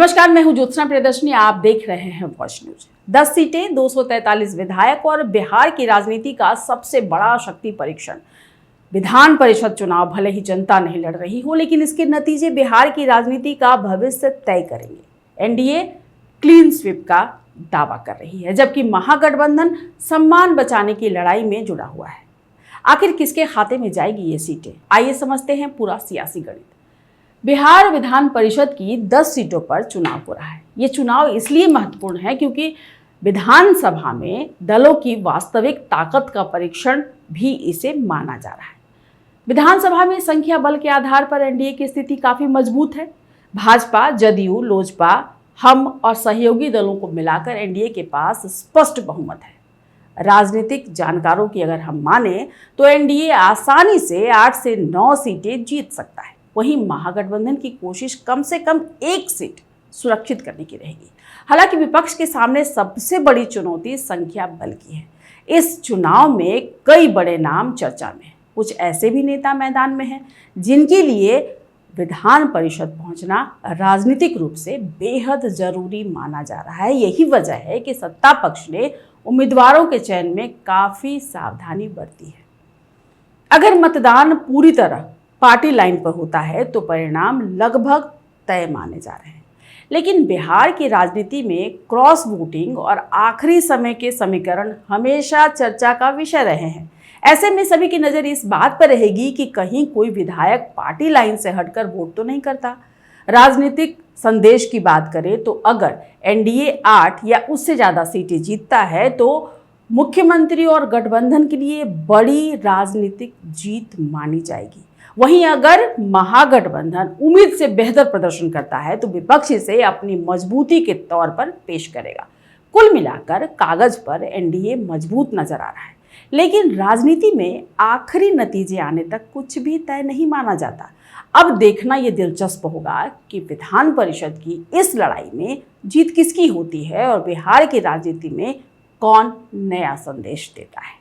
नमस्कार, मैं हूं ज्योत्सना प्रियदर्शनी। आप देख रहे हैं वॉच न्यूज। 10 सीटें, 243 विधायक और बिहार की राजनीति का सबसे बड़ा शक्ति परीक्षण। विधान परिषद चुनाव भले ही जनता नहीं लड़ रही हो, लेकिन इसके नतीजे बिहार की राजनीति का भविष्य तय करेंगे। एनडीए क्लीन स्वीप का दावा कर रही है, जबकि महागठबंधन सम्मान बचाने की लड़ाई में जुड़ा हुआ है। आखिर किसके खाते में जाएगी ये सीटें? आइए समझते हैं पूरा सियासी गणित। बिहार विधान परिषद की 10 सीटों पर चुनाव हो रहा है। ये चुनाव इसलिए महत्वपूर्ण है क्योंकि विधानसभा में दलों की वास्तविक ताकत का परीक्षण भी इसे माना जा रहा है। विधानसभा में संख्या बल के आधार पर एनडीए की स्थिति काफी मजबूत है। भाजपा, जदयू, लोजपा, हम और सहयोगी दलों को मिलाकर एनडीए के पास स्पष्ट बहुमत है। राजनीतिक जानकारों की अगर हम माने तो एनडीए आसानी से 8 से 9 सीटें जीत सकता है। वहीं महागठबंधन की कोशिश कम से कम 1 सीट सुरक्षित करने की रहेगी। हालांकि विपक्ष के सामने सबसे बड़ी चुनौती संख्या बल की है। इस चुनाव में कई बड़े नाम चर्चा में हैं। कुछ ऐसे भी नेता मैदान में हैं जिनके लिए विधान परिषद पहुंचना राजनीतिक रूप से बेहद जरूरी माना जा रहा है। यही वजह है कि सत्ता पक्ष ने उम्मीदवारों के चयन में काफी सावधानी बरती है। अगर मतदान पूरी तरह पार्टी लाइन पर होता है तो परिणाम लगभग तय माने जा रहे हैं। लेकिन बिहार की राजनीति में क्रॉस वोटिंग और आखिरी समय के समीकरण हमेशा चर्चा का विषय रहे हैं। ऐसे में सभी की नज़र इस बात पर रहेगी कि कहीं कोई विधायक पार्टी लाइन से हटकर वोट तो नहीं करता। राजनीतिक संदेश की बात करें तो अगर एनडीए 8 या उससे ज़्यादा सीटें जीतता है तो मुख्यमंत्री और गठबंधन के लिए बड़ी राजनीतिक जीत मानी जाएगी। वहीं अगर महागठबंधन उम्मीद से बेहतर प्रदर्शन करता है तो विपक्ष इसे अपनी मजबूती के तौर पर पेश करेगा। कुल मिलाकर कागज पर एनडीए मजबूत नजर आ रहा है, लेकिन राजनीति में आखिरी नतीजे आने तक कुछ भी तय नहीं माना जाता। अब देखना यह दिलचस्प होगा कि विधान परिषद की इस लड़ाई में जीत किसकी होती है और बिहार की राजनीति में कौन नया संदेश देता है।